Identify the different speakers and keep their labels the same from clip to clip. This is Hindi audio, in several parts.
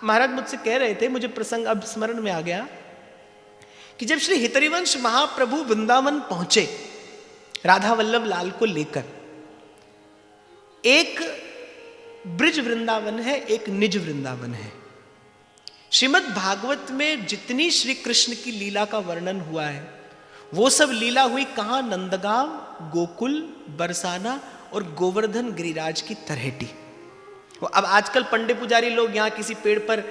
Speaker 1: महाराज मुझसे कह रहे थे, मुझे प्रसंग अब स्मरण में आ गया कि जब श्री हितरिवंश महाप्रभु वृंदावन पहुंचे राधा वल्लभ लाल को लेकर, एक ब्रिज वृंदावन है, एक निज वृंदावन है। श्रीमद् भागवत में जितनी श्री कृष्ण की लीला का वर्णन हुआ है वो सब लीला हुई कहाँ? नंदगांव, गोकुल, बरसाना और गोवर्धन गिरिराज की तरहेटी। अब आजकल पंडे पुजारी लोग यहाँ किसी पेड़ पर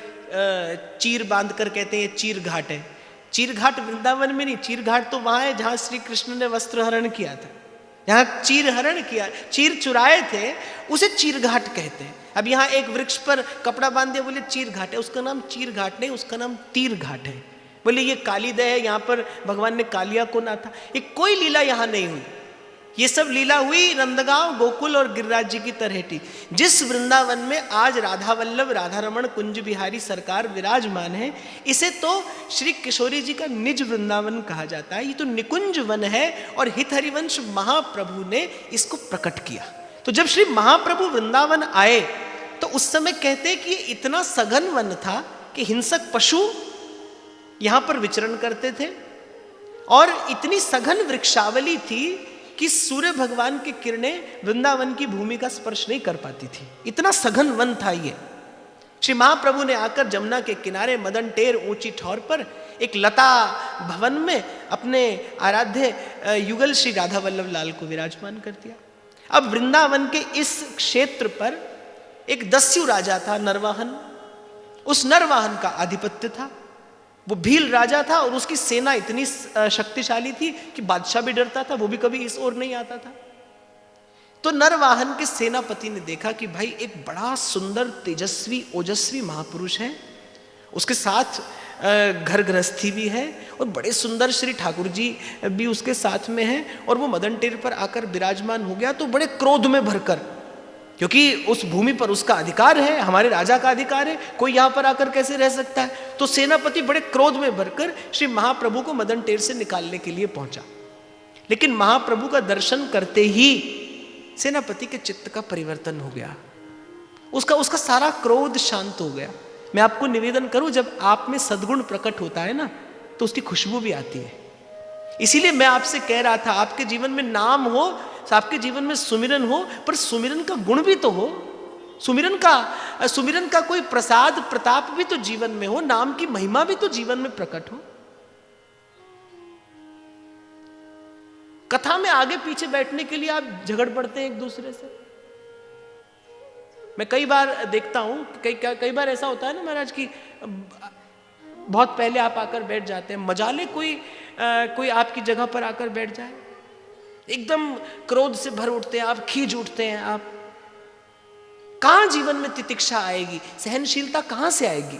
Speaker 1: चीर बांध कर कहते हैं चीर घाट है। चीर घाट वृंदावन में नहीं, चीर घाट तो वहां है जहां श्री कृष्ण ने वस्त्र हरण किया था, जहां चीर हरण किया, चीर चुराए थे, उसे चीर घाट कहते हैं। अब यहाँ एक वृक्ष पर कपड़ा बांध दिया, बोले चीर घाट है, उसका नाम चीर घाट नहीं, उसका नाम तीर घाट है। बोले ये कालीदय है, यहाँ पर भगवान ने कालिया को ना था। ये कोई लीला यहाँ नहीं हुई, ये सब लीला हुई नंदगांव, गोकुल और गिरिराज जी की तरहेटी। जिस वृंदावन में आज राधा वल्लभ, राधा रमण, कुंज बिहारी सरकार विराजमान है, इसे तो श्री किशोरी जी का निज वृंदावन कहा जाता है। ये तो निकुंज वन है और हित हरिवंश महाप्रभु ने इसको प्रकट किया। तो जब श्री महाप्रभु वृंदावन आए तो उस समय कहते हैं कि ये इतना सघन वन था कि हिंसक पशु यहां पर विचरण करते थे और इतनी सघन वृक्षावली थी कि सूर्य भगवान की किरणें वृंदावन की भूमि का स्पर्श नहीं कर पाती थी। इतना सघन वन था ये। श्री महाप्रभु ने आकर जमुना के किनारे मदन टेर ऊंची ठौर पर एक लता भवन में अपने आराध्य युगल श्री राधा वल्लभ लाल को विराजमान कर दिया। अब वृंदावन के इस क्षेत्र पर एक दस्यु राजा था, नरवाहन। उस नरवाहन का आधिपत्य था। वो भील राजा था और उसकी सेना इतनी शक्तिशाली थी कि बादशाह भी डरता था, वो भी कभी इस ओर नहीं आता था। तो नरवाहन के सेनापति ने देखा कि भाई एक बड़ा सुंदर तेजस्वी ओजस्वी महापुरुष है, उसके साथ घर गृहस्थी भी है और बड़े सुंदर श्री ठाकुर जी भी उसके साथ में हैं, और वो मदन टेर पर आकर विराजमान हो गया। तो बड़े क्रोध में भरकर, क्योंकि उस भूमि पर उसका अधिकार है, हमारे राजा का अधिकार है, कोई यहाँ पर आकर कैसे रह सकता है। तो सेनापति बड़े क्रोध में भरकर श्री महाप्रभु को मदन टेर से निकालने के लिए पहुंचा। लेकिन महाप्रभु का दर्शन करते ही सेनापति के चित्त का परिवर्तन हो गया, उसका सारा क्रोध शांत हो गया। मैं आपको निवेदन करूं, जब आप में सद्गुण प्रकट होता है ना तो उसकी खुशबू भी आती है। इसीलिए मैं आपसे कह रहा था, आपके जीवन में नाम हो, आपके जीवन में सुमिरन हो, पर सुमिरन का गुण भी तो हो, सुमिरन का कोई प्रसाद प्रताप भी तो जीवन में हो, नाम की महिमा भी तो जीवन में प्रकट हो। कथा में आगे पीछे बैठने के लिए आप झगड़ पड़ते हैं एक दूसरे से। मैं कई बार देखता हूं, कई बार ऐसा होता है ना महाराज की बहुत पहले आप आकर बैठ जाते हैं, मजाले कोई आपकी जगह पर आकर बैठ जाए, एकदम क्रोध से भर उठते हैं आप, खींच उठते हैं आप। कहां जीवन में तितिक्षा आएगी, सहनशीलता कहां से आएगी?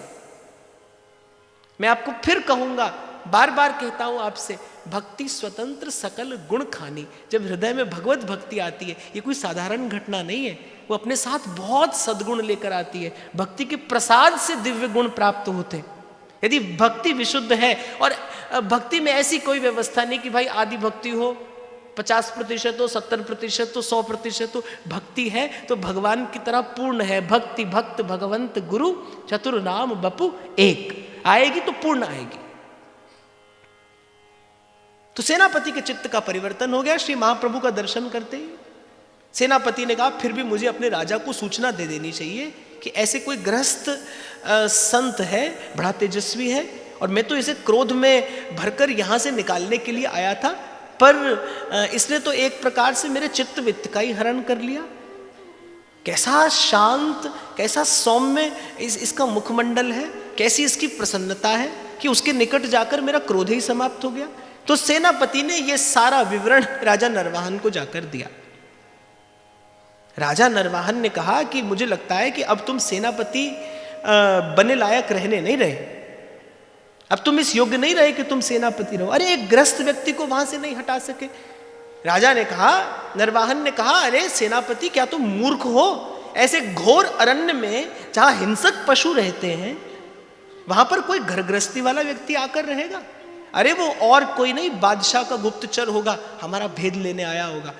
Speaker 1: मैं आपको फिर कहूंगा, बार बार कहता हूं आपसे, भक्ति स्वतंत्र सकल गुण खानी। जब हृदय में भगवत भक्ति आती है, ये कोई साधारण घटना नहीं है, वो अपने साथ बहुत सद्गुण लेकर आती है। भक्ति के प्रसाद से दिव्य गुण प्राप्त होते हैं। यदि भक्ति विशुद्ध है, और भक्ति में ऐसी कोई व्यवस्था नहीं कि भाई आदि भक्ति हो, 50% हो, 70% हो, 100% हो। भक्ति है तो भगवान की तरह पूर्ण है। भक्ति भक्त भगवंत गुरु चतुर नाम बपु एक, आएगी तो पूर्ण आएगी। तो सेनापति के चित्त का परिवर्तन हो गया श्री महाप्रभु का दर्शन करते ही। सेनापति ने कहा फिर भी मुझे अपने राजा को सूचना दे देनी चाहिए कि ऐसे कोई गृहस्थ संत है, बड़ा तेजस्वी है, और मैं तो इसे क्रोध में भरकर यहां से निकालने के लिए आया था, पर इसने तो एक प्रकार से मेरे चित्त वित्त का ही हरण कर लिया। कैसा शांत, कैसा सौम्य इसका मुखमंडल है, कैसी इसकी प्रसन्नता है कि उसके निकट जाकर मेरा क्रोध ही समाप्त हो गया। तो सेनापति ने यह सारा विवरण राजा नरवाहन को जाकर दिया। राजा नरवाहन ने कहा कि मुझे लगता है कि अब तुम सेनापति बने लायक रहने नहीं रहे, अब तुम इस योग्य नहीं रहे कि तुम सेनापति रहो। अरे एक ग्रस्त व्यक्ति को वहां से नहीं हटा सके। राजा ने कहा, नरवाहन ने कहा, अरे सेनापति क्या तुम मूर्ख हो? ऐसे घोर अरण्य में जहां हिंसक पशु रहते हैं वहां पर कोई घर गृहस्थी वाला व्यक्ति आकर रहेगा? अरे वो और कोई नहीं, बादशाह का गुप्तचर होगा, हमारा भेद लेने आया होगा।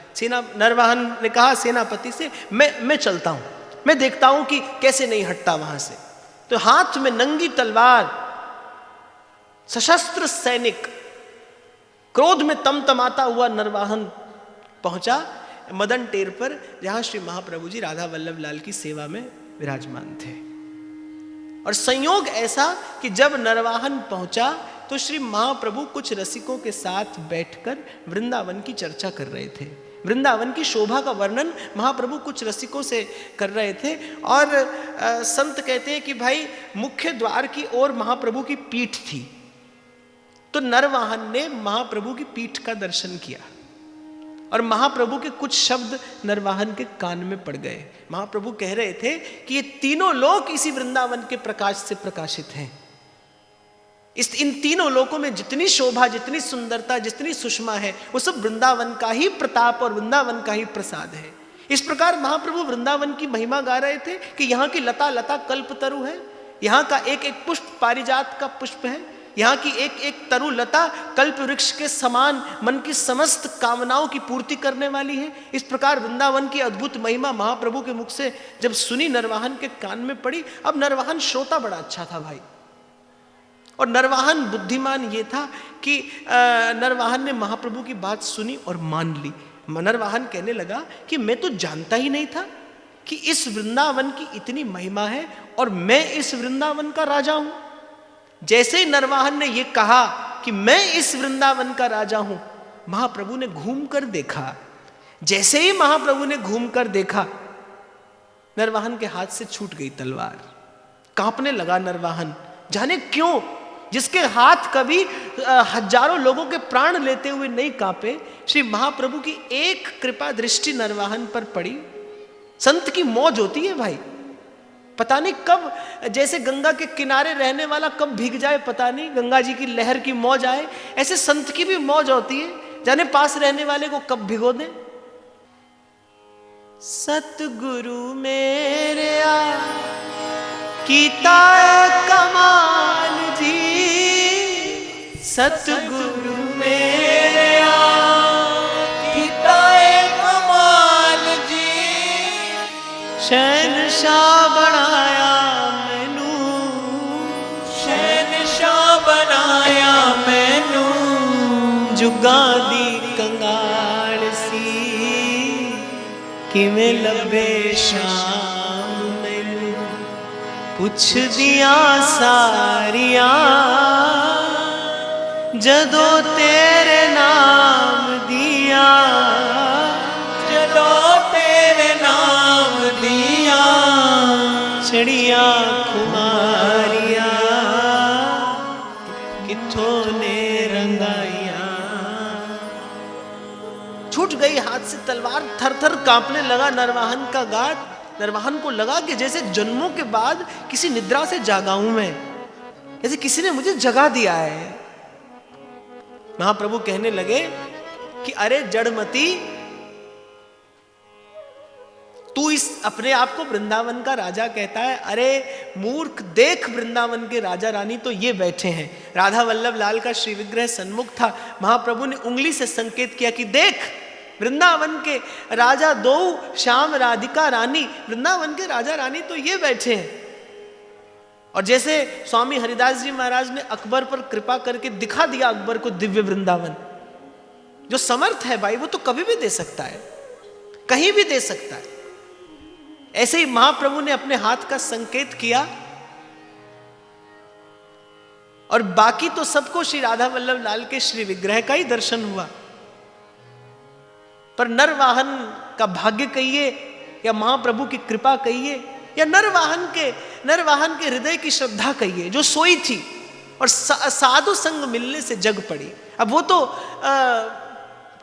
Speaker 1: नरवाहन ने कहा सेनापति से, मैं चलता हूं, मैं देखता हूं कि कैसे नहीं हटता वहां से। तो तो हाथ में नंगी तलवार, सशस्त्र सैनिक, क्रोध में तमतमाता हुआ नरवाहन पहुंचा मदन टेर पर, जहां श्री महाप्रभु जी राधा वल्लभ लाल की सेवा में विराजमान थे। और संयोग ऐसा कि जब नरवाहन पहुंचा तो श्री महाप्रभु कुछ रसिकों के साथ बैठकर वृंदावन की चर्चा कर रहे थे। वृंदावन की शोभा का वर्णन महाप्रभु कुछ रसिकों से कर रहे थे। और संत कहते हैं कि भाई मुख्य द्वार की ओर महाप्रभु की पीठ थी, तो नरवाहन ने महाप्रभु की पीठ का दर्शन किया और महाप्रभु के कुछ शब्द नरवाहन के कान में पड़ गए। महाप्रभु कह रहे थे कि ये तीनों लोक इसी वृंदावन के प्रकाश से प्रकाशित हैं। इन तीनों लोकों में जितनी शोभा, जितनी सुंदरता, जितनी सुषमा है, वो सब वृंदावन का ही प्रताप और वृंदावन का ही प्रसाद है। इस प्रकार महाप्रभु वृंदावन की महिमा गा रहे थे कि यहाँ की लता लता कल्पतरु है, यहाँ का एक एक पुष्प पारिजात का पुष्प है, यहाँ की एक एक तरु लता कल्प वृक्ष के समान मन की समस्त कामनाओं की पूर्ति करने वाली है। इस प्रकार वृंदावन की अद्भुत महिमा महाप्रभु के मुख से जब सुनी, नरवाहन के कान में पड़ी। अब नरवाहन श्रोता बड़ा अच्छा था भाई, और नरवाहन बुद्धिमान ये था कि नरवाहन ने महाप्रभु की बात सुनी और मान ली। नरवाहन कहने लगा कि मैं तो जानता ही नहीं था कि इस वृंदावन की इतनी महिमा है और मैं इस वृंदावन का राजा हूं। जैसे ही नरवाहन ने यह कहा कि मैं इस वृंदावन का राजा हूं, महाप्रभु ने घूम कर देखा। जैसे ही महाप्रभु ने घूम कर देखा, नरवाहन के हाथ से छूट गई तलवार। कांपने लगा नरवाहन, जाने क्यों। जिसके हाथ कभी हजारों लोगों के प्राण लेते हुए नहीं कांपे, श्री महाप्रभु की एक कृपा दृष्टि नरवाहन पर पड़ी। संत की मौज होती है भाई, पता नहीं कब, जैसे गंगा के किनारे रहने वाला कब भीग जाए पता नहीं, गंगा जी की लहर की मौज आए, ऐसे संत की भी मौज होती है, जाने पास रहने वाले को कब भिगो दे। सतगुरु मेरे कीता कमाल जी, सतगुरु मेरे कीता कमाल जी, शहनशाह बनाया मैनू, शहनशाह बनाया मैनू, जुगां दी कंगाल सी किवें लभे शाम मैनू, पुछ दिया सारिया जदों तेरे नाम दिया, जदों तेरे नाम दिया, चढ़िया खुमारिया किथों ने रंगाइया। छूट गई हाथ से तलवार, थर थर कांपने लगा नरवाहन का गाढ़। नरवाहन को लगा कि जैसे जन्मों के बाद किसी निद्रा से जागा हूं मैं, जैसे किसी ने मुझे जगा दिया है। महाप्रभु कहने लगे कि अरे जड़मती, तू इस अपने आप को वृंदावन का राजा कहता है। अरे मूर्ख, देख वृंदावन के राजा रानी तो ये बैठे हैं। राधा वल्लभ लाल का श्री विग्रह सन्मुख था। महाप्रभु ने उंगली से संकेत किया कि देख वृंदावन के राजा दो, श्याम राधिका रानी, वृंदावन के राजा रानी तो ये बैठे हैं। और जैसे स्वामी हरिदास जी महाराज ने अकबर पर कृपा करके दिखा दिया अकबर को दिव्य वृंदावन, जो समर्थ है भाई वो तो कभी भी दे सकता है, कहीं भी दे सकता है। ऐसे ही महाप्रभु ने अपने हाथ का संकेत किया और बाकी तो सबको श्री राधा वल्लभ लाल के श्री विग्रह का ही दर्शन हुआ। पर नरवाहन का भाग्य कहिए या महाप्रभु की कृपा कहिए या नरवाहन के हृदय की श्रद्धा कहिए, जो सोई थी और साधु संग मिलने से जग पड़ी। अब वो तो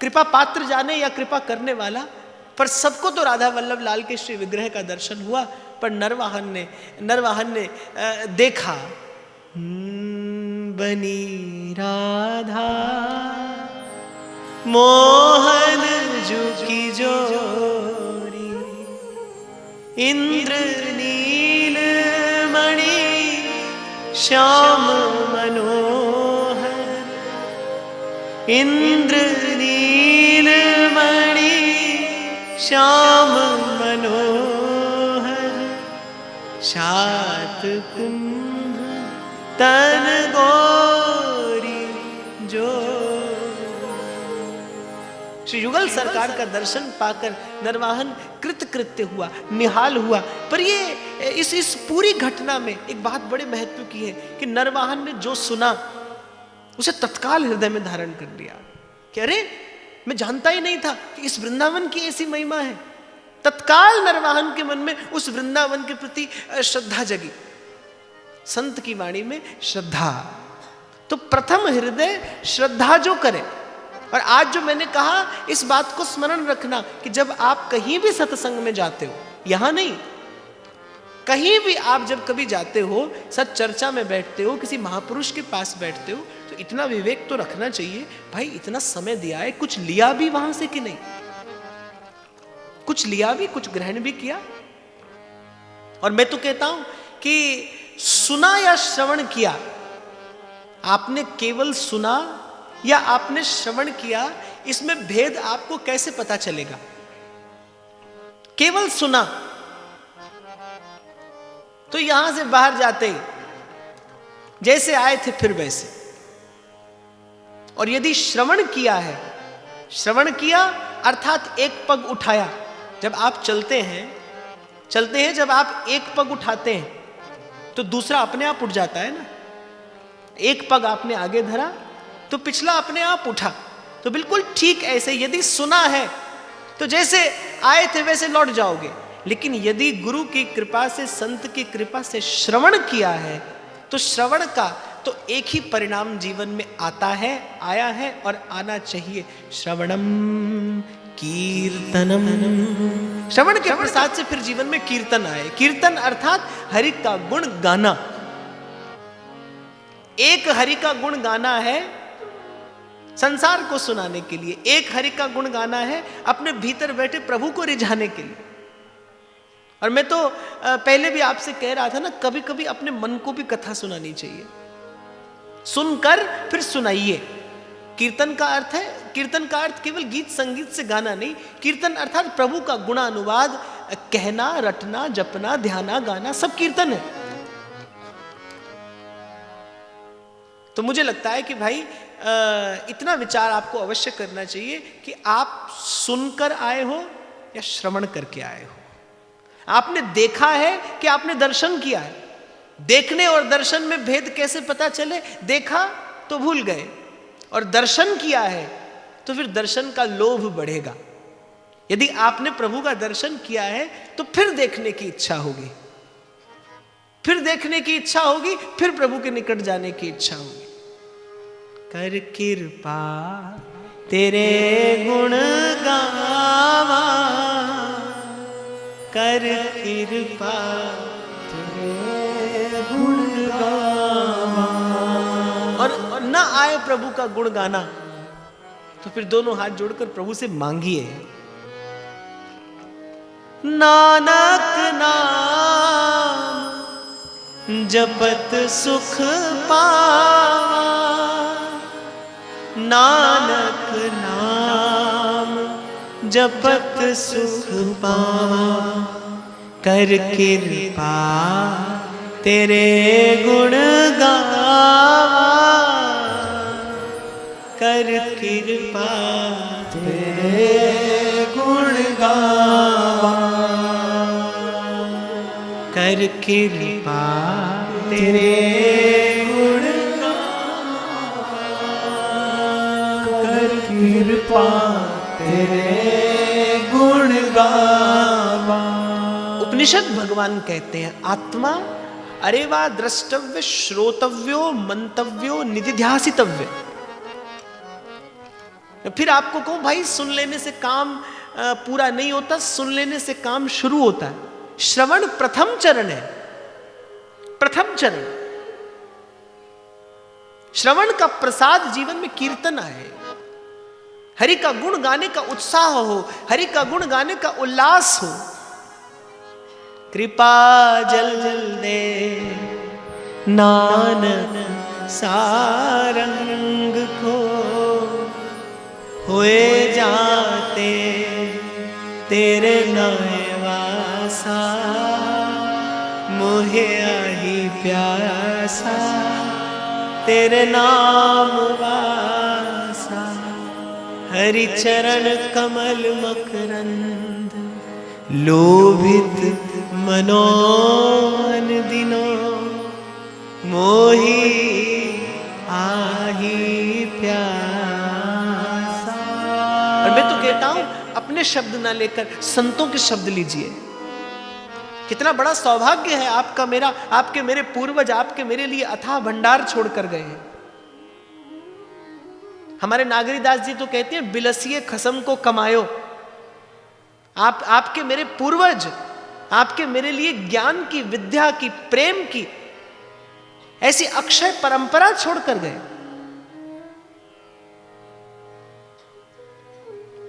Speaker 1: कृपा पात्र जाने या कृपा करने वाला, पर सबको तो राधा वल्लभ लाल के श्री विग्रह का दर्शन हुआ। पर नरवाहन ने देखा, बनी राधा मोहन जू की जोरी, इंद्र नील मणि श्याम मनोहर, इंद्र नील मणि श्याम मनोहर, शात कुंज तन गोरी जो। श्री युगल सरकार का दर्शन पाकर नरवाहन कृतकृत्य हुआ, निहाल हुआ। पर ये इस पूरी घटना में एक बात बड़े महत्व की है कि नरवाहन ने जो सुना उसे तत्काल हृदय में धारण कर लिया कि अरे मैं जानता ही नहीं था कि इस वृंदावन की ऐसी महिमा है। तत्काल नरवाहन के मन में उस वृंदावन के प्रति श्रद्धा जगी। संत की वाणी में श्रद्धा, तो प्रथम हृदय श्रद्धा जो करे। और आज जो मैंने कहा इस बात को स्मरण रखना कि जब आप कहीं भी सत्संग में जाते हो, यहां नहीं, कहीं भी आप जब कभी जाते हो, सत चर्चा में बैठते हो, किसी महापुरुष के पास बैठते हो, तो इतना विवेक तो रखना चाहिए, भाई इतना समय दिया है, कुछ लिया भी वहां से कि नहीं, कुछ लिया भी, कुछ ग्रहण भी किया। और मैं तो कहता हूं कि सुना या श्रवण किया, आपने केवल सुना या आपने श्रवण किया, इसमें भेद आपको कैसे पता चलेगा? केवल सुना तो यहां से बाहर जाते ही जैसे आए थे फिर वैसे। और यदि श्रवण किया है, श्रवण किया अर्थात एक पग उठाया, जब आप चलते हैं जब आप एक पग उठाते हैं तो दूसरा अपने आप उठ जाता है ना। एक पग आपने आगे धरा तो पिछला अपने आप उठा। तो बिल्कुल ठीक ऐसे यदि सुना है तो जैसे आए थे वैसे लौट जाओगे। लेकिन यदि गुरु की कृपा से, संत की कृपा से श्रवण किया है तो श्रवण का तो एक ही परिणाम जीवन में आता है, आया है और आना चाहिए, श्रवणम कीर्तनम। श्रवण के प्रसाद से फिर जीवन में कीर्तन आए। कीर्तन अर्थात हरि का गुण गाना। एक हरि का गुण गाना है संसार को सुनाने के लिए, एक हरि का गुण गाना है अपने भीतर बैठे प्रभु को रिझाने के लिए। और मैं तो पहले भी आपसे कह रहा था ना, कभी कभी अपने मन को भी कथा सुनानी चाहिए, सुनकर फिर सुनाइए। कीर्तन का अर्थ है, कीर्तन का अर्थ केवल गीत संगीत से गाना नहीं, कीर्तन अर्थात प्रभु का गुणानुवाद, कहना, रटना, जपना, ध्याना, गाना, सब कीर्तन है। तो मुझे लगता है कि भाई इतना विचार आपको अवश्य करना चाहिए कि आप सुनकर आए हो या श्रवण करके आए हो। आपने देखा है कि आपने दर्शन किया है। देखने और दर्शन में भेद कैसे पता चले? देखा तो भूल गए, और दर्शन किया है तो फिर दर्शन का लोभ बढ़ेगा। यदि आपने प्रभु का दर्शन किया है तो फिर देखने की इच्छा होगी, फिर देखने की इच्छा होगी, फिर प्रभु के निकट जाने की इच्छा होगी। कर कृपा तेरे गुण गावा, कर कृपा तेरे गुण गावा। और न आए प्रभु का गुण गाना तो फिर दोनों हाथ जोड़कर प्रभु से मांगिए। नानक नाम जपत सुख पावा, नानक नाम जपत सुख पावा। कर कृपा तेरे गुण गावा, कर कृपा तेरे गुण गावा, कर कृपा तेरे गुण गावा, कर कृपा तेरे गुण गावा। उपनिषद भगवान कहते हैं आत्मा अरे वा द्रष्टव्य, श्रोतव्यो, मंतव्यो, निधिध्यासितव्य। फिर आपको कहूं भाई, सुन लेने से काम पूरा नहीं होता, सुन लेने से काम शुरू होता है। श्रवण प्रथम चरण है, प्रथम चरण। श्रवण का प्रसाद जीवन में कीर्तन आए, हरि का गुण गाने का उत्साह हो, हरि का गुण गाने का उल्लास हो। कृपा जल जल दे नानक सारंग को, हुए जाते तेरे नए वासा, मोहे आही प्यासा तेरे नाम वासा, हरि चरण कमल मकरंद, लोभित मनोन दिनो, मोही आही प्यासा। और मैं तो कहता हूं अपने शब्द ना लेकर संतों के शब्द लीजिए। कितना बड़ा सौभाग्य है आपका मेरा, आपके मेरे पूर्वज आपके मेरे लिए अथाह भंडार छोड़कर गए हैं। हमारे नागरीदास जी तो कहते हैं बिलसिए खसम को कमायो। आपके मेरे पूर्वज आपके मेरे लिए ज्ञान की, विद्या की, प्रेम की ऐसी अक्षय परंपरा छोड़कर गए।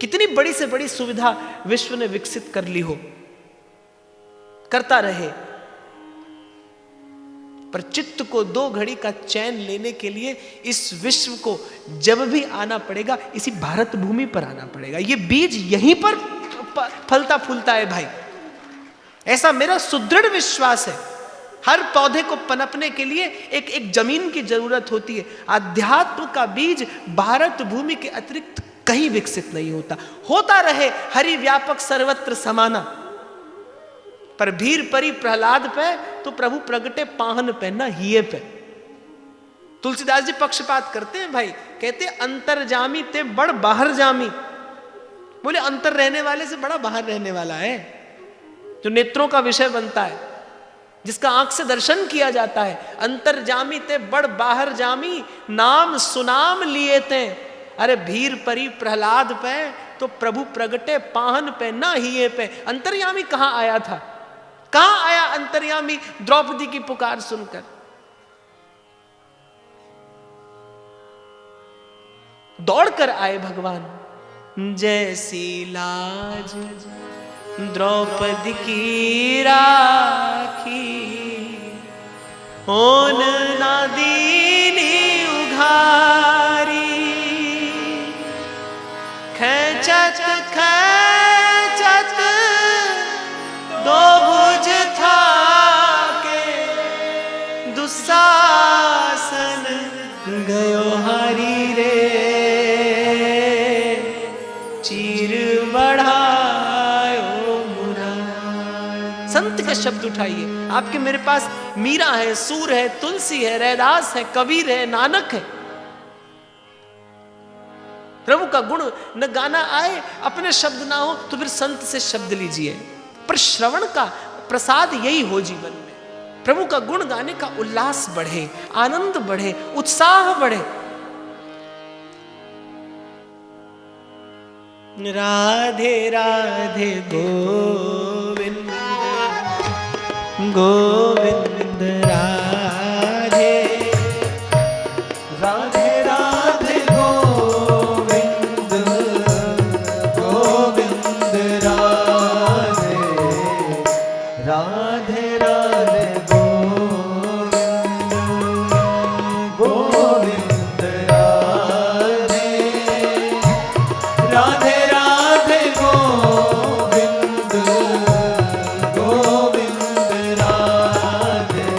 Speaker 1: कितनी बड़ी से बड़ी सुविधा विश्व ने विकसित कर ली हो, करता रहे, पर चित्त को 2 घड़ी का चैन लेने के लिए इस विश्व को जब भी आना पड़ेगा इसी भारत भूमि पर आना पड़ेगा। ये बीज यहीं पर फलता फूलता है भाई, ऐसा मेरा सुदृढ़ विश्वास है। हर पौधे को पनपने के लिए एक जमीन की जरूरत होती है। अध्यात्म का बीज भारत भूमि के अतिरिक्त कहीं विकसित नहीं होता। होता रहे हरि व्यापक सर्वत्र समाना, पर भीर परी प्रहलाद पे तो प्रभु प्रगटे पाहन पे ना हिये पे। तुलसीदास जी पक्षपात करते हैं भाई, कहते अंतर्जामी ते बड़ बाहर जामी। बोले अंतर रहने वाले से बड़ा बाहर रहने वाला है, जो नेत्रों का विषय बनता है, जिसका आंख से दर्शन किया जाता है। अंतर्जामी ते बड़ बाहर जामी, नाम सुनाम लिए ते। अरे भीर परी प्रहलाद पे तो प्रभु प्रगटे पाहन पे ना हिये पे। अंतर्यामी कहां आया था, कहां आया अंतर्यामी द्रौपदी की पुकार सुनकर? दौड़कर आए भगवान। जैसी लाज द्रौपदी की राखी, होन ना दीनी उघारी। खेचत खेचत दो भुज था के, दुशासन गयो हरि रे। चीर बढ़ायो मुरा। संत के शब्द उठाइए। आपके मेरे पास मीरा है, सूर है, तुलसी है, रैदास है, कबीर है, नानक है। प्रभु का गुण न गाना आए, अपने शब्द ना हो तो फिर संत से शब्द लीजिए। पर श्रवण का प्रसाद यही हो जीवन में। प्रभु का गुण गाने का उल्लास बढ़े, आनंद बढ़े, उत्साह बढ़े। राधे राधे गोविंद गोविंद राधे, राधे राधे गोविंद गोविंद राधे, राधे राधे गोविंद गोविंद राधे, राधे राधे गोविंद गोविंद राधे,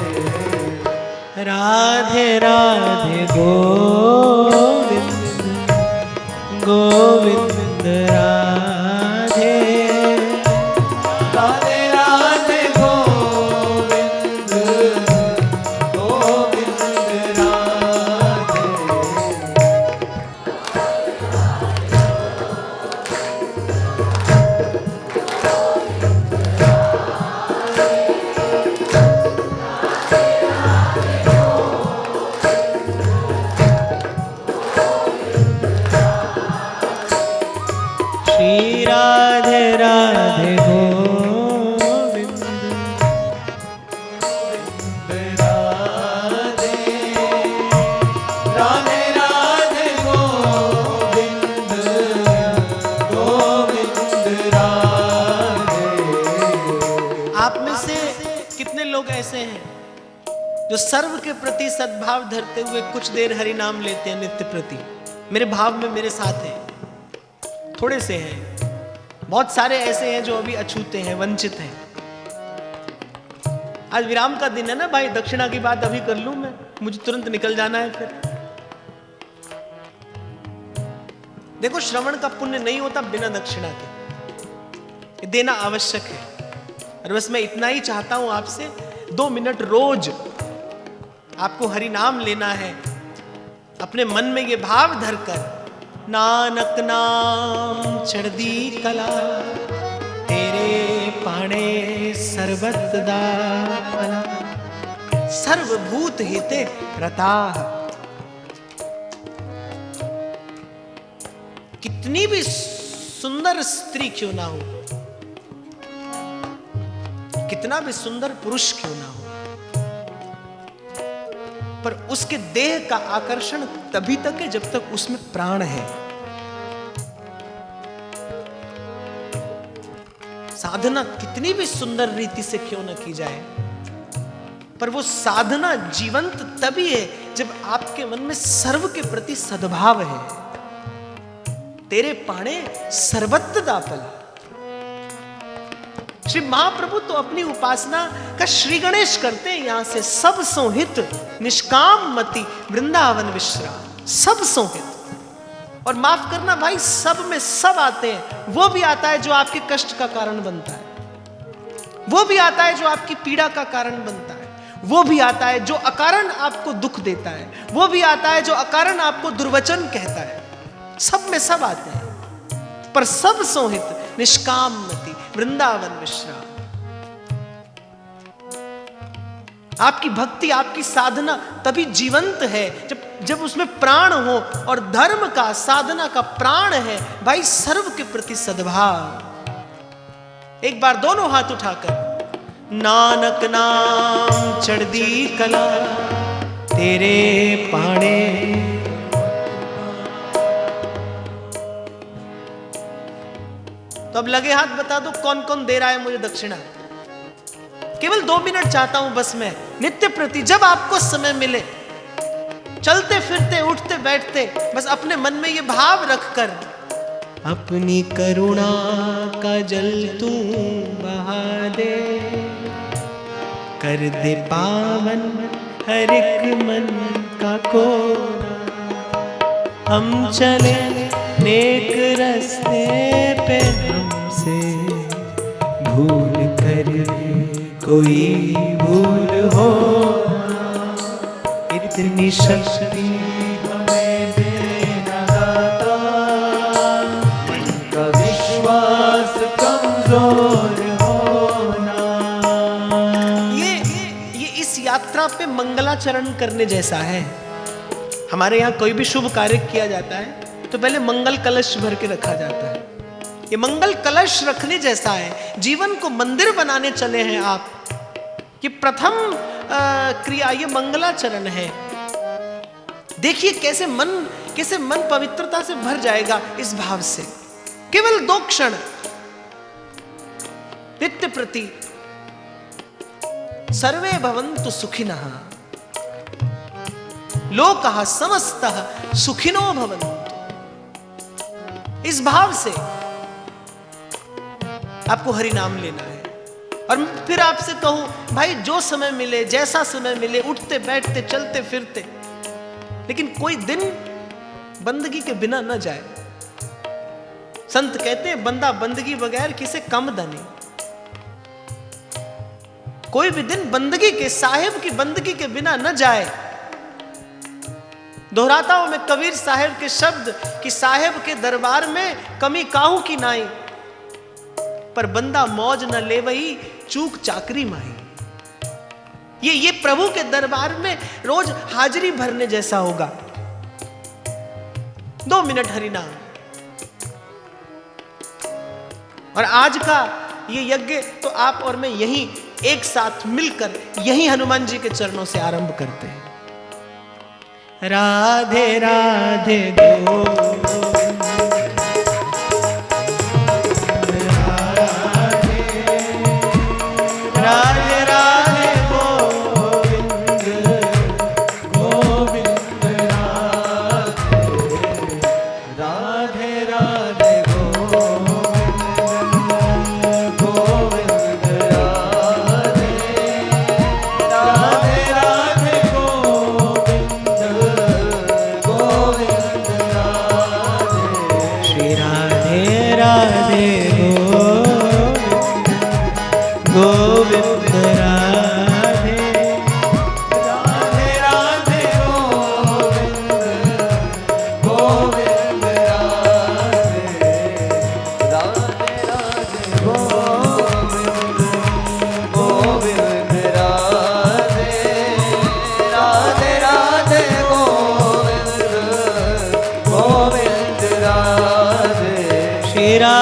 Speaker 1: राधे राधे गोविंद गोविंद राधे, राधे राधे गोविंद गोविंद राधे। श्री राधे राधे गोविंद राधे, राधे राधे गोविंद गोविंद राधे। आप में से कितने लोग ऐसे हैं जो सर्व के प्रति सद्भाव धरते हुए कुछ देर हरि नाम लेते हैं नित्य प्रति? मेरे भाव में मेरे साथ हैं, थोड़े से हैं। बहुत सारे ऐसे हैं जो अभी अछूते हैं, वंचित हैं। आज विराम का दिन है ना भाई, दक्षिणा की बात अभी कर लूं मैं, मुझे तुरंत निकल जाना है फिर। देखो श्रवण का पुण्य नहीं होता बिना दक्षिणा के, देना आवश्यक है। और बस मैं इतना ही चाहता हूं आपसे, 2 मिनट रोज आपको हरि नाम लेना है, अपने मन में ये भाव धरकर, नानक नाम चढ़दी कला, तेरे पाणे सर्वत दा भला, सर्वभूत हिते रता। कितनी भी सुंदर स्त्री क्यों ना हो, कितना भी सुंदर पुरुष क्यों ना हो, पर उसके देह का आकर्षण तभी तक है जब तक उसमें प्राण है। साधना कितनी भी सुंदर रीति से क्यों न की जाए, पर वो साधना जीवंत तभी है जब आपके मन में सर्व के प्रति सद्भाव है। तेरे पाणे सर्वत्र दापला। श्री महाप्रभु तो अपनी उपासना का श्री गणेश करते हैं यहां से, सब सोहित निष्काम मति वृंदावन विश्राम, सब सोहित। और माफ करना भाई, सब में सब आते हैं। वो भी आता है जो आपके कष्ट का कारण बनता है, वो भी आता है जो आपकी पीड़ा का कारण बनता है, वो भी आता है जो अकारण आपको दुख देता है, वो भी आता है जो अकारण आपको दुर्वचन कहता है। सब में सब आते हैं, पर सब सोहित निष्काम मति वृंदावन विश्राम। आपकी भक्ति, आपकी साधना तभी जीवंत है जब उसमें प्राण हो, और धर्म का, साधना का प्राण है भाई सर्व के प्रति सद्भाव। एक बार दोनों हाथ उठाकर, नानक नाम चढ़दी कला, तेरे पाणे। तो अब लगे हाथ बता दो कौन कौन दे रहा है मुझे दक्षिणा। केवल 2 मिनट चाहता हूं बस मैं, नित्य प्रति जब आपको समय मिले, चलते फिरते उठते बैठते, बस अपने मन में ये भाव रखकर, अपनी करुणा का जल तू बहा दे, कर दे पावन हर एक मन का कोना। हम चले नेक रास्ते पे, हमसे भूल कर कोई भूल हो, इतनी शक्ति हमें देना दाता, मन का विश्वास कमजोर होना। ये इस यात्रा पे मंगलाचरण करने जैसा है। हमारे यहाँ कोई भी शुभ कार्य किया जाता है तो पहले मंगल कलश भर के रखा जाता है। ये मंगल कलश रखने जैसा है। जीवन को मंदिर बनाने चले हैं आप, ये प्रथम क्रिया, ये मंगलाचरण है। देखिए कैसे मन पवित्रता से भर जाएगा इस भाव से। केवल 2 क्षण नित्य प्रति, सर्वे भवन्तु सुखिनः, लोकः समस्तः सुखिनो भवन्तु। इस भाव से आपको हरि नाम लेना है। और फिर आपसे कहूं भाई, जो समय मिले, जैसा समय मिले, उठते बैठते चलते फिरते, लेकिन कोई दिन बंदगी के बिना न जाए। संत कहते हैं, बंदा बंदगी बगैर किसे कम दनी। कोई भी दिन बंदगी के, साहिब की बंदगी के बिना न जाए। दोहराता हूं मैं कबीर साहिब के शब्द कि साहिब के दरबार में कमी काहू की नाई, पर बंदा मौज न ले वही चूक चाकरी माई। ये प्रभु के दरबार में रोज हाजिरी भरने जैसा होगा। 2 मिनट हरि नाम। और आज का ये यज्ञ तो आप और मैं यहीं एक साथ मिलकर यहीं हनुमान जी के चरणों से आरंभ करते हैं। राधे राधे गोविंद, राधे राधे गोविंद, गोविंद राधे, राधे राधे गोविंद, गोविंद राधे,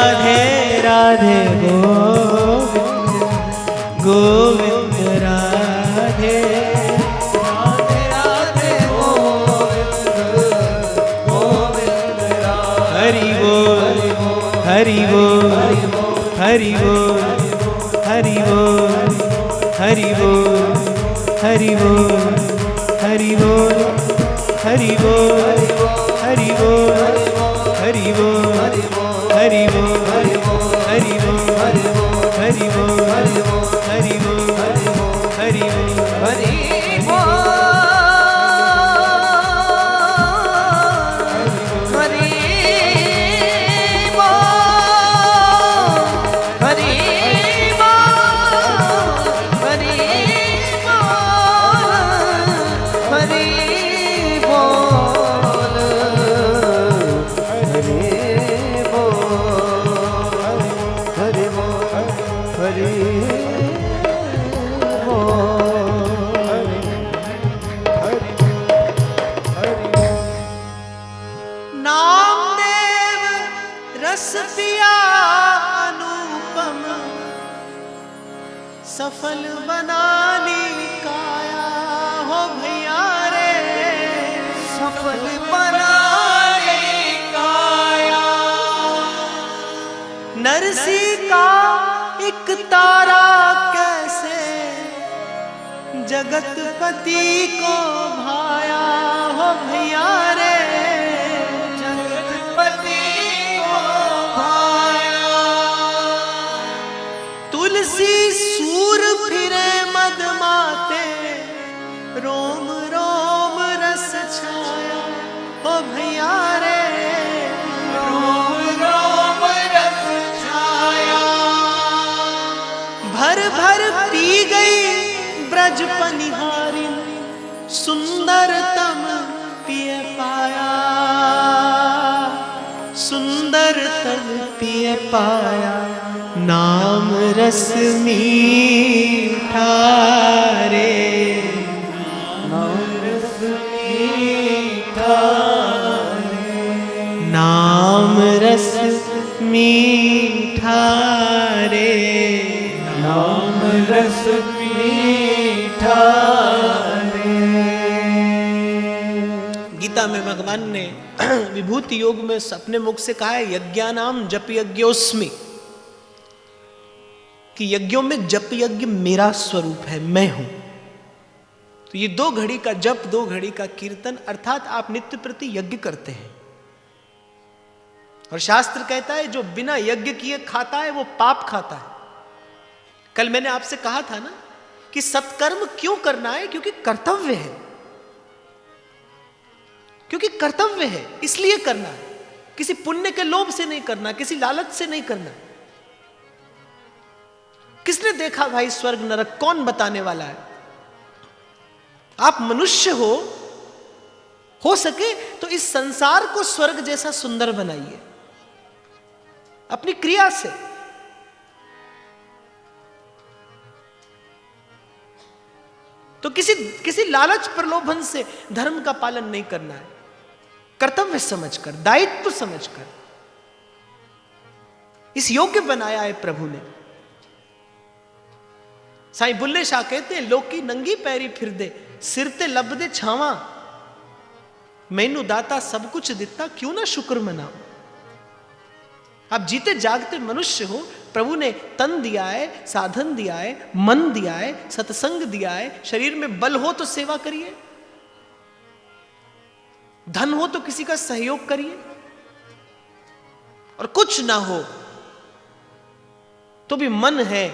Speaker 1: राधे राधे गोविंद गोविंद राधे राधे राधे गोविंद गोविंद हरि बोल हरि बोल हरि बोल हरि बोल हरि बोल हरि बोल हरि बोल हरि बोल हरि बोल हरि बोल हरि बोल हरि बोल हरि बोल हरि बोल हरि नामदेव रस पिया अनुपम सफल बना ली काया हो भैया रे सफल बना ली काया नरसी का एक तारा कैसे जगतपति को भाया हो भैया रे जगतपति को भाया तुलसी सूर फिरे मदमाते रोम रोम रस छाया हो भैया रे रोम रोम रस छाया भर भर पी गई ब्रज पनिहारी सुंदरतम पिए पाया सुंदरतम पिए पाया नाम रस मीठा रे नाम रस मीठा रे नाम रस मीठा रे नाम रस मीठा रे। गीता में भगवान ने विभूति योग में अपने मुख से कहा है यज्ञानाम जप यज्ञोस्मि कि यज्ञों में जप यज्ञ मेरा स्वरूप है मैं हूं। तो ये 2 घड़ी का जप 2 घड़ी का कीर्तन अर्थात आप नित्य प्रति यज्ञ करते हैं और शास्त्र कहता है जो बिना यज्ञ किए खाता है वो पाप खाता है। कल मैंने आपसे कहा था ना कि सत्कर्म क्यों करना है क्योंकि कर्तव्य है क्योंकि कर्तव्य है इसलिए करना है किसी पुण्य के लोभ से नहीं करना किसी लालच से नहीं करना। किसने देखा भाई स्वर्ग नरक कौन बताने वाला है। आप मनुष्य हो सके तो इस संसार को स्वर्ग जैसा सुंदर बनाइए अपनी क्रिया से। तो किसी लालच प्रलोभन से धर्म का पालन नहीं करना है कर्तव्य समझकर दायित्व समझकर इस योग्य बनाया है प्रभु ने। साईं बुल्ले शाह कहते हैं लोकी नंगी पैरी फिर दे सिर ते लब दे छावा मैनू दाता सब कुछ दिता क्यों ना शुक्र मनाओ। आप जीते जागते मनुष्य हो प्रभु ने तन दिया है साधन दिया है मन दिया है सत्संग दिया है शरीर में बल हो तो सेवा करिए धन हो तो किसी का सहयोग करिए और कुछ ना हो तो भी मन है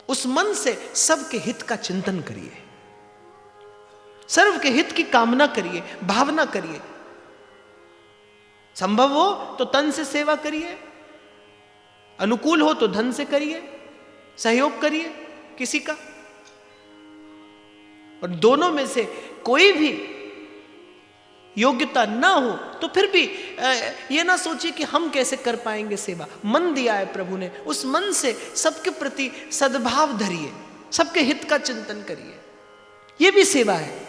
Speaker 1: उस मन से सबके हित का चिंतन करिए सर्व के हित की कामना करिए भावना करिए। संभव हो तो तन से सेवा करिए अनुकूल हो तो धन से करिए सहयोग करिए किसी का और दोनों में से कोई भी योग्यता ना हो तो फिर भी ये ना सोचिए कि हम कैसे कर पाएंगे सेवा। मन दिया है प्रभु ने उस मन से सबके प्रति सद्भाव धरिए सबके हित का चिंतन करिए ये भी सेवा है।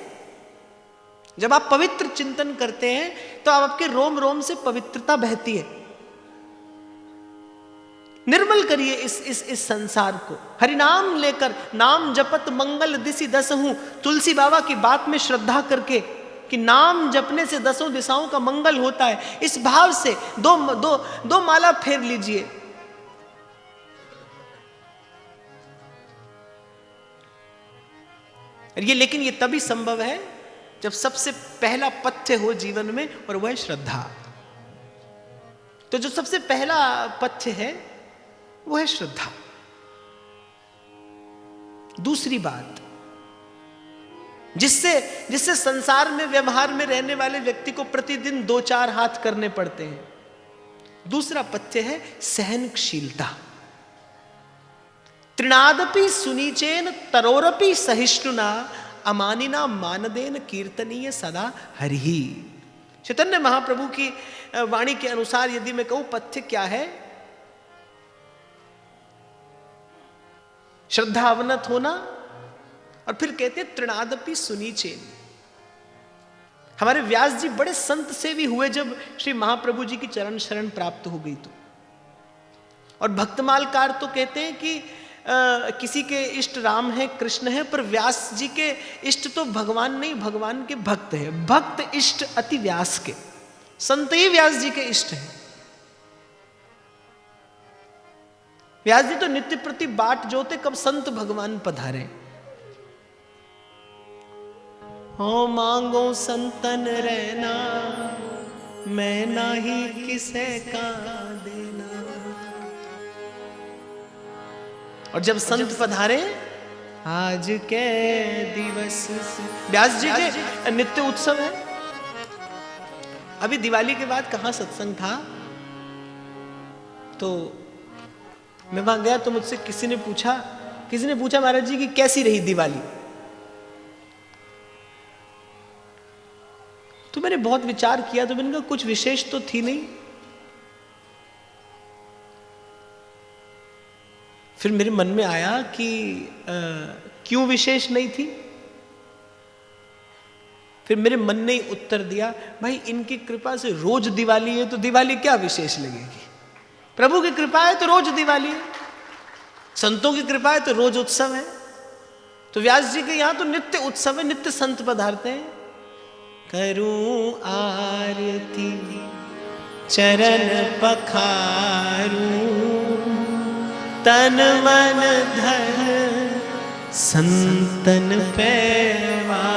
Speaker 1: जब आप पवित्र चिंतन करते हैं तो आपके रोम रोम से पवित्रता बहती है निर्मल करिए इस संसार को। हरिनाम लेकर नाम जपत मंगल दिशि दसहूं, तुलसी बाबा की बात में श्रद्धा करके कि नाम जपने से दसों दिशाओं का मंगल होता है, इस भाव से दो माला फेर लीजिए। लेकिन ये तभी संभव है जब सबसे पहला पथ्य हो जीवन में, और वह है श्रद्धा। तो जो सबसे पहला पथ्य है वो है श्रद्धा। दूसरी बात जिससे संसार में व्यवहार में रहने वाले व्यक्ति को प्रतिदिन 2-4 हाथ करने पड़ते हैं, दूसरा पथ्य है सहनशीलता। त्रिनादपि सुनीचेन तरोरपि सहिष्णुना, अमानिना मानदेन कीर्तनीय सदा हरिहि। चैतन्य महाप्रभु की वाणी के अनुसार यदि मैं कहूं पथ्य क्या है, श्रद्धावनत होना, और फिर कहते त्रिनादपि सुनीचेन। हमारे व्यास जी बड़े संत से भी हुए जब श्री महाप्रभु जी की चरण शरण प्राप्त हो गई तो। और भक्तमालकार तो कहते हैं कि किसी के इष्ट राम है, कृष्ण है, पर व्यास जी के इष्ट तो भगवान नहीं, भगवान के भक्त है। भक्त इष्ट अति व्यास के, संत ही व्यास जी के इष्ट है। व्यास जी तो नित्य प्रति बाट जोते कब संत भगवान पधारे। हो मांगो संतन रहना, मैं नाही किसे का देना। और जब संत पधारे आज के दिवस, व्यास जी के नित्य उत्सव है। अभी दिवाली के बाद कहां सत्संग था, तो मैं वहां गया तो मुझसे किसी ने पूछा महाराज जी की कैसी रही दिवाली। तो मैंने बहुत विचार किया, तो मैंने कहा कुछ विशेष तो थी नहीं। फिर मेरे मन में आया कि क्यों विशेष नहीं थी। फिर मेरे मन ने ही उत्तर दिया, भाई इनकी कृपा से रोज दिवाली है, तो दिवाली क्या विशेष लगेगी। प्रभु की कृपा है तो रोज दिवाली है, संतों की कृपा है तो रोज उत्सव है। तो व्यास जी के यहां तो नित्य उत्सव है, नित्य संत पधारते हैं। करूं आरती चरण पखारूं, तन मन धन संतन पैवारूं।